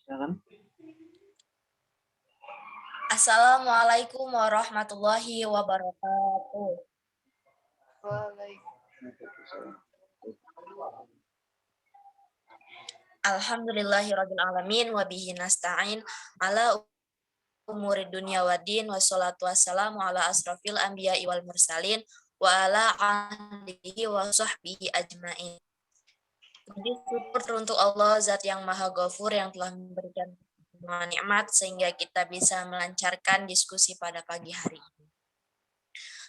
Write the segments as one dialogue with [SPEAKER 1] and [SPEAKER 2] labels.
[SPEAKER 1] Silakan.
[SPEAKER 2] Assalamualaikum warahmatullahi wabarakatuh. Alhamdulillahirabbil alamin wa bihi nasta'in ala umuri dunya waddin wassalatu wassalamu ala asrofil anbiya'i wal mursalin wa ala alihi wa sahbihi ajmain. Puji syukur untuk Allah Zat yang Maha Ghafur yang telah memberikan semua nikmat sehingga kita bisa melancarkan diskusi pada pagi hari ini.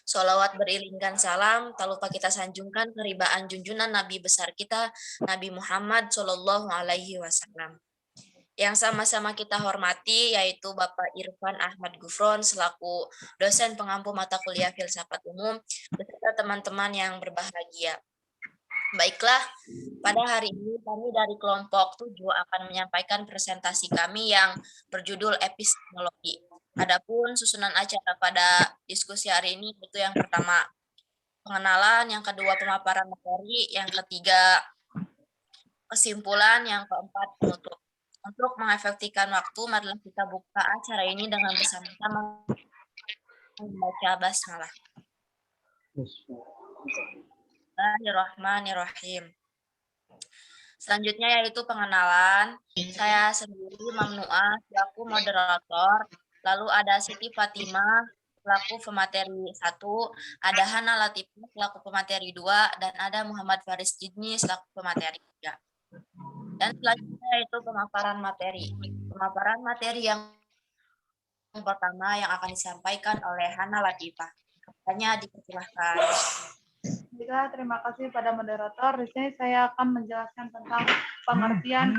[SPEAKER 2] Sholawat beriringkan salam, tak lupa kita sanjungkan keribaan junjungan Nabi besar kita, Nabi Muhammad Shallallahu Alaihi Wasallam. Yang sama-sama kita hormati yaitu Bapak Irfan Ahmad Gufron selaku dosen pengampu mata kuliah filsafat umum beserta teman-teman yang berbahagia. Baiklah, pada hari ini kami dari kelompok 7 akan menyampaikan presentasi kami yang berjudul epistemologi. Adapun susunan acara pada diskusi hari ini itu yang pertama pengenalan, yang kedua pemaparan materi, yang ketiga kesimpulan, yang keempat penutup. Untuk mengefektifkan waktu, marilah kita buka acara ini dengan bersama-sama membaca basmalah. Bismillahirrahmanirrahim. Selanjutnya yaitu pengenalan. Saya sendiri Mamnuah selaku moderator. Lalu ada Siti Fatimah selaku pemateri 1, ada Hana Latifah selaku pemateri 2, dan ada Muhammad Faris Jidni selaku pemateri 3. Dan selanjutnya yaitu pemaparan materi. Pemaparan materi yang pertama yang akan disampaikan oleh Hana Latifah. Hanya dipersilahkan.
[SPEAKER 3] Baiklah, terima kasih pada moderator. Di sini saya akan menjelaskan tentang pengertian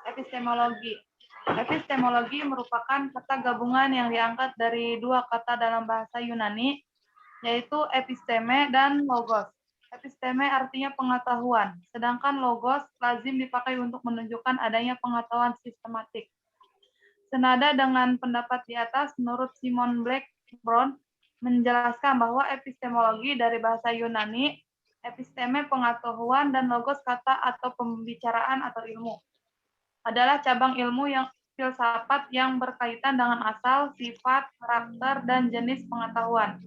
[SPEAKER 3] epistemologi. Epistemologi merupakan kata gabungan yang diangkat dari dua kata dalam bahasa Yunani, yaitu episteme dan logos. Episteme artinya pengetahuan, sedangkan logos lazim dipakai untuk menunjukkan adanya pengetahuan sistematik. Senada dengan pendapat di atas, menurut Simon Blackburn, menjelaskan bahwa epistemologi dari bahasa Yunani, episteme pengetahuan dan logos kata atau pembicaraan atau ilmu, adalah cabang ilmu yang filsafat yang berkaitan dengan asal, sifat, karakter, dan jenis pengetahuan.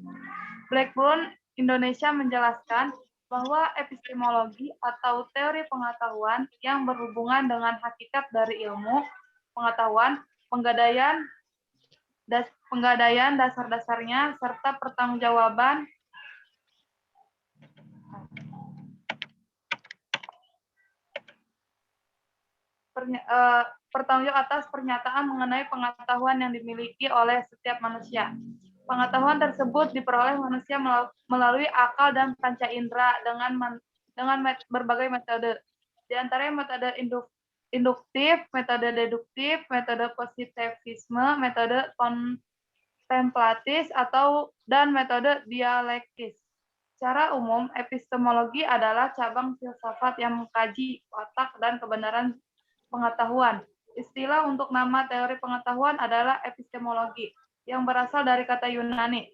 [SPEAKER 3] Blackburn Indonesia menjelaskan bahwa epistemologi atau teori pengetahuan yang berhubungan dengan hakikat dari ilmu, pengetahuan, penggadaian dasar-dasarnya, serta pertanggungjawaban pertanggungjawab atas pernyataan mengenai pengetahuan yang dimiliki oleh setiap manusia. Pengetahuan tersebut diperoleh manusia melalui akal dan panca indera dengan berbagai metode. Di antaranya metode induktif, metode deduktif, metode positivisme, metode kontemplatis dan metode dialektis. Secara umum, epistemologi adalah cabang filsafat yang mengkaji watak dan kebenaran pengetahuan. Istilah untuk nama teori pengetahuan adalah epistemologi, yang berasal dari kata Yunani.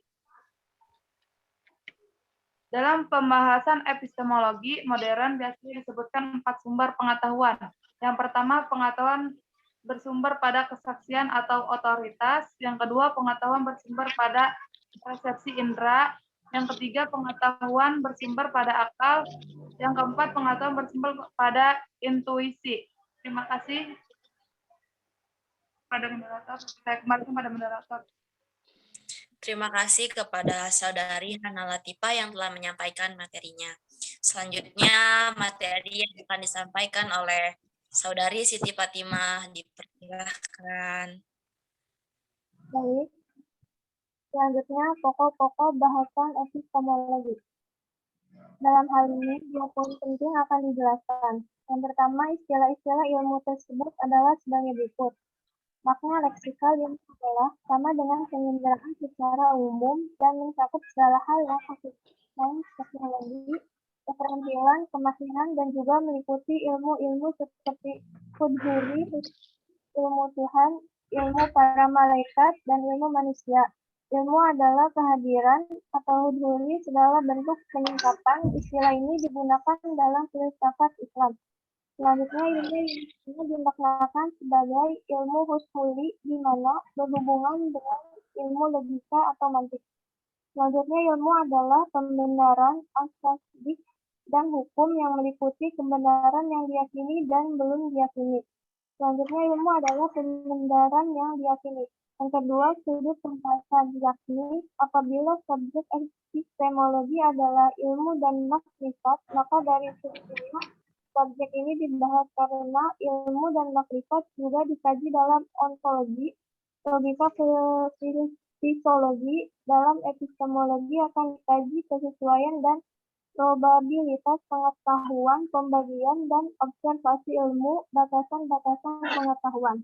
[SPEAKER 3] Dalam pembahasan epistemologi modern biasanya disebutkan 4 sumber pengetahuan. Yang pertama, pengetahuan bersumber pada kesaksian atau otoritas. Yang kedua, pengetahuan bersumber pada persepsi indera. Yang ketiga, pengetahuan bersumber pada akal. Yang keempat, pengetahuan bersumber pada intuisi. Terima kasih pada moderator. Saya kembali kepada moderator.
[SPEAKER 2] Terima kasih kepada Saudari Hana Latifah yang telah menyampaikan materinya. Selanjutnya, materi yang akan disampaikan oleh Saudari Siti Fatimah, dipersilahkan.
[SPEAKER 4] Baik. Selanjutnya, pokok-pokok bahasan epistemologi. Dalam hal ini, 2 poin penting akan dijelaskan. Yang pertama, istilah-istilah ilmu tersebut adalah sebagai berikut. Makna leksikal yang adalah sama dengan penyelenggaraan secara umum dan mencakup segala hal yang sains, teknologi, keterampilan, kemahiran, dan juga meliputi ilmu-ilmu seperti hudhuri, ilmu Tuhan, ilmu para malaikat, dan ilmu manusia. Ilmu adalah kehadiran atau hudhuri segala bentuk penyingkapan. Istilah ini digunakan dalam filsafat Islam. Selanjutnya, ilmu ini dimaknakan sebagai ilmu husnuli di mana berhubungan dengan ilmu logika atau mantik. Selanjutnya, ilmu adalah pembenaran asas dan hukum yang meliputi kebenaran yang diyakini dan belum diyakini. Selanjutnya, ilmu adalah pembenaran yang diyakini. Yang kedua, sudut pembahasan yakni apabila subjek epistemologi adalah ilmu dan makrifat, maka dari sudut subjek ini dibahas karena ilmu dan makrifat juga dikaji dalam ontologi, logika fisiologi, dalam epistemologi akan dikaji kesesuaian dan probabilitas pengetahuan, pembagian, dan observasi ilmu, batasan-batasan pengetahuan.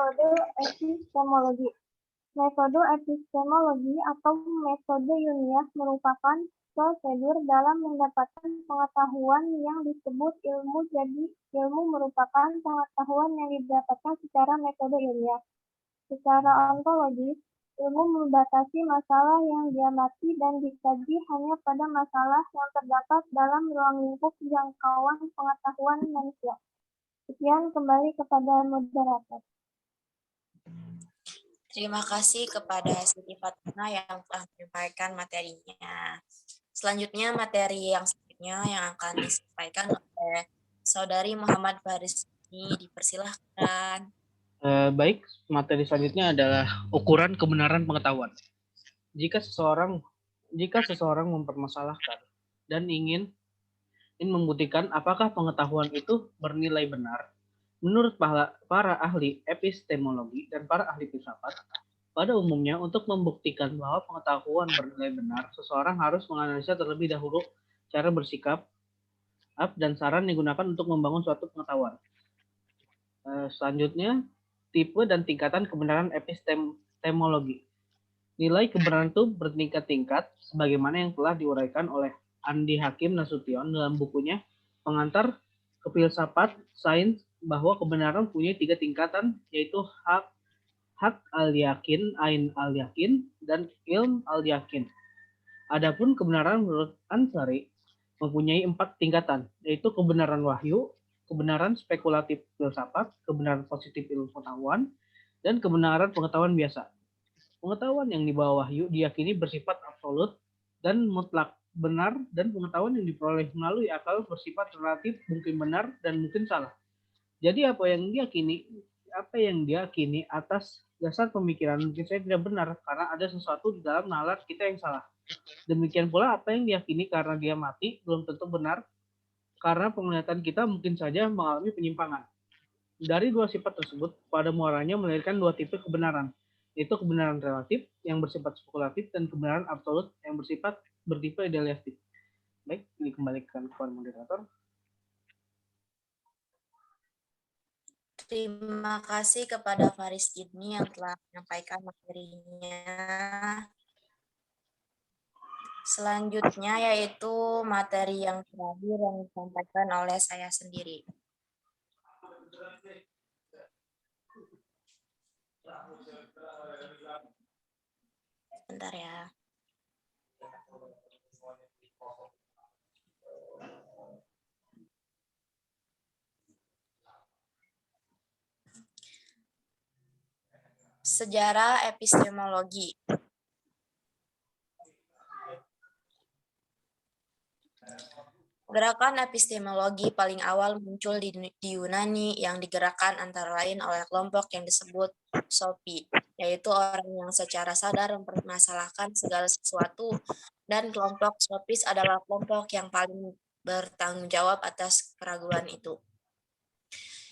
[SPEAKER 4] Metode epistemologi. Metode epistemologi atau metode ilmiah merupakan prosedur dalam mendapatkan pengetahuan yang disebut ilmu. Jadi, ilmu merupakan pengetahuan yang didapatkan secara metode ilmiah. Secara ontologis, ilmu membatasi masalah yang diamati dan dikaji hanya pada masalah yang terdapat dalam ruang lingkup jangkauan pengetahuan manusia. Sekian, kembali kepada moderator.
[SPEAKER 2] Terima kasih kepada Siti Fatima yang telah menyampaikan materinya. Selanjutnya materi yang selanjutnya yang akan disampaikan oleh Saudari Muhammad Faris ini, dipersilahkan.
[SPEAKER 1] Baik, materi selanjutnya adalah ukuran kebenaran pengetahuan. Jika seseorang mempermasalahkan dan ingin membuktikan apakah pengetahuan itu bernilai benar, menurut para ahli epistemologi dan para ahli filsafat, pada umumnya untuk membuktikan bahwa pengetahuan bernilai benar, seseorang harus menganalisa terlebih dahulu cara bersikap dan saran digunakan untuk membangun suatu pengetahuan. Selanjutnya, tipe dan tingkatan kebenaran epistemologi. Nilai kebenaran itu bertingkat-tingkat, sebagaimana yang telah diuraikan oleh Andi Hakim Nasution dalam bukunya Pengantar Kefilsafat Sains, bahwa kebenaran punya 3 tingkatan, yaitu hak al-yakin, ain al-yakin, dan ilm al-yakin. Adapun kebenaran menurut Ansari mempunyai 4 tingkatan, yaitu kebenaran wahyu, kebenaran spekulatif filsafat, kebenaran positif ilmu pengetahuan, dan kebenaran pengetahuan biasa. Pengetahuan yang di bawah wahyu diyakini bersifat absolut dan mutlak benar, dan pengetahuan yang diperoleh melalui akal bersifat relatif, mungkin benar dan mungkin salah. Jadi apa yang diyakini atas dasar pemikiran mungkin saja tidak benar karena ada sesuatu di dalam nalar kita yang salah. Demikian pula apa yang diyakini karena dia mati belum tentu benar karena penglihatan kita mungkin saja mengalami penyimpangan. Dari 2 sifat tersebut, pada muaranya melahirkan 2 tipe kebenaran, yaitu kebenaran relatif yang bersifat spekulatif dan kebenaran absolut yang bertipe idealistik. Baik, dikembalikan kepada moderator.
[SPEAKER 2] Terima kasih kepada Faris Idni yang telah menyampaikan materinya. Selanjutnya yaitu materi yang terakhir yang disampaikan oleh saya sendiri. Bentar ya. Sejarah epistemologi. Gerakan epistemologi paling awal muncul di Yunani yang digerakkan antara lain oleh kelompok yang disebut Sophie, yaitu orang yang secara sadar mempermasalahkan segala sesuatu, dan kelompok Sophis adalah kelompok yang paling bertanggung jawab atas keraguan itu.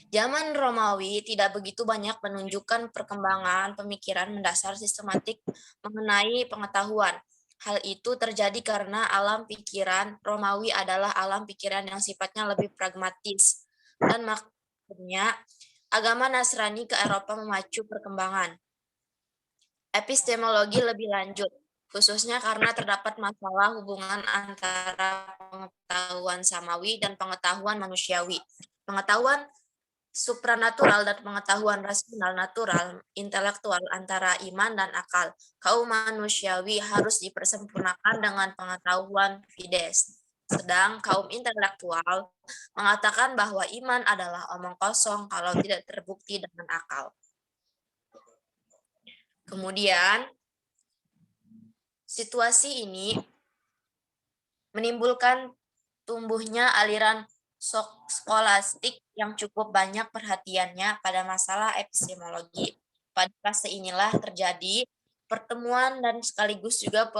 [SPEAKER 2] Zaman Romawi tidak begitu banyak menunjukkan perkembangan pemikiran mendasar sistematik mengenai pengetahuan. Hal itu terjadi karena alam pikiran Romawi adalah alam pikiran yang sifatnya lebih pragmatis, dan maksudnya agama Nasrani ke Eropa memacu perkembangan epistemologi lebih lanjut, khususnya karena terdapat masalah hubungan antara pengetahuan samawi dan pengetahuan manusiawi. Pengetahuan supranatural dan pengetahuan rasional natural intelektual antara iman dan akal kaum manusiawi harus dipersempurnakan dengan pengetahuan fides. Sedang kaum intelektual mengatakan bahwa iman adalah omong kosong kalau tidak terbukti dengan akal. Kemudian, situasi ini menimbulkan tumbuhnya aliran skolastik yang cukup banyak perhatiannya pada masalah epistemologi. Pada fase inilah terjadi pertemuan dan sekaligus juga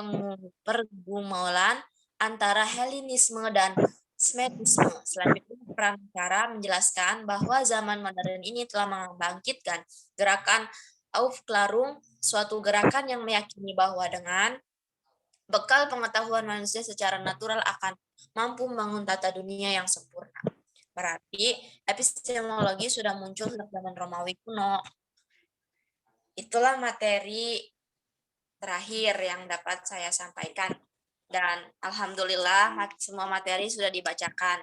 [SPEAKER 2] pergumulan antara Helenisme dan Semitisme. Selanjutnya, Pranatara menjelaskan bahwa zaman modern ini telah membangkitkan gerakan Aufklärung, suatu gerakan yang meyakini bahwa dengan bekal pengetahuan manusia secara natural akan mampu membangun tata dunia yang sempurna. Berarti epistemologi sudah muncul sejak zaman Romawi kuno. Itulah materi terakhir yang dapat saya sampaikan. Dan alhamdulillah semua materi sudah dibacakan.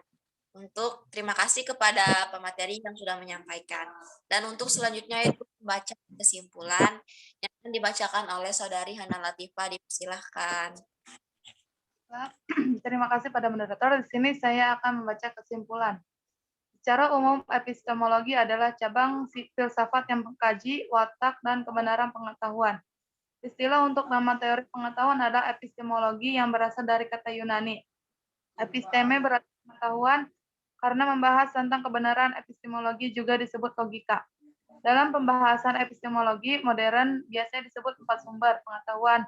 [SPEAKER 2] Terima kasih kepada pemateri yang sudah menyampaikan. Dan untuk selanjutnya itu membaca kesimpulan yang akan dibacakan oleh Saudari Hana Latifah. Dipersilahkan.
[SPEAKER 3] Terima kasih pada moderator. Di sini saya akan membaca kesimpulan. Secara umum, epistemologi adalah cabang filsafat yang mengkaji watak dan kebenaran pengetahuan. Istilah untuk nama teori pengetahuan adalah epistemologi yang berasal dari kata Yunani. Episteme berarti pengetahuan, karena membahas tentang kebenaran epistemologi juga disebut logika. Dalam pembahasan epistemologi modern biasanya disebut 4 sumber pengetahuan.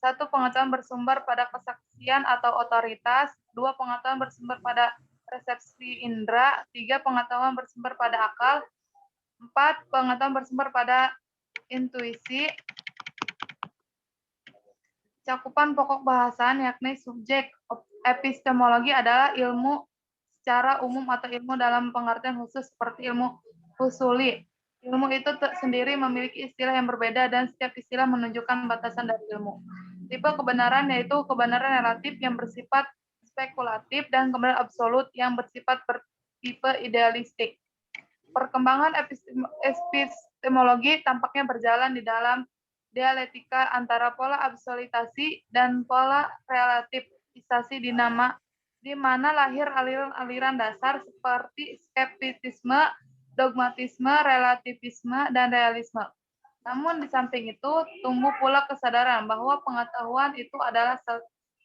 [SPEAKER 3] 1. Pengetahuan bersumber pada kesaksian atau otoritas. 2. Pengetahuan bersumber pada resepsi indera. 3. Pengetahuan bersumber pada akal. 4. Pengetahuan bersumber pada intuisi. Cakupan pokok bahasan yakni subjek epistemologi adalah ilmu secara umum atau ilmu dalam pengertian khusus seperti ilmu usuli. Ilmu itu sendiri memiliki istilah yang berbeda dan setiap istilah menunjukkan batasan dari ilmu. Tipe kebenaran yaitu kebenaran relatif yang bersifat spekulatif dan kebenaran absolut yang bersifat bertipe idealistik. Perkembangan epistemologi tampaknya berjalan di dalam dialektika antara pola absolutasi dan pola relativisasi di mana lahir aliran-aliran dasar seperti skeptisisme, dogmatisme, relativisme, dan realisme. Namun di samping itu tumbuh pula kesadaran bahwa pengetahuan itu adalah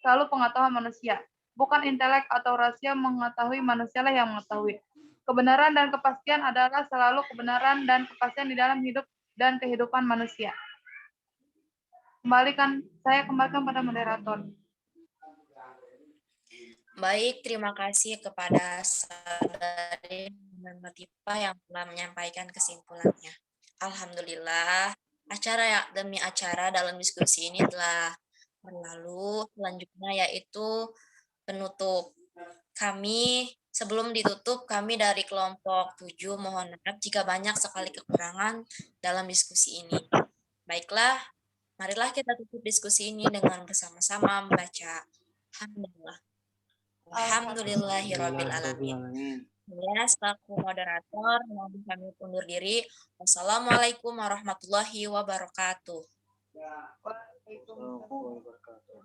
[SPEAKER 3] selalu pengetahuan manusia, bukan intelek atau rahasia mengetahui, manusialah yang mengetahui. Kebenaran dan kepastian adalah selalu kebenaran dan kepastian di dalam hidup dan kehidupan manusia. Saya kembalikan pada moderator.
[SPEAKER 2] Baik, terima kasih kepada Saudari Hana Latifah yang telah menyampaikan kesimpulannya. Alhamdulillah, acara demi acara dalam diskusi ini telah berlalu. Selanjutnya yaitu penutup. Sebelum ditutup, kami dari kelompok 7 mohon maaf jika banyak sekali kekurangan dalam diskusi ini. Baiklah, marilah kita tutup diskusi ini dengan bersama-sama membaca Alhamdulillah. Alhamdulillahirrabbilalamin. Ya, selaku moderator, mohon kami undur diri. Wassalamualaikum warahmatullahi wabarakatuh.
[SPEAKER 3] Waalaikumsalam.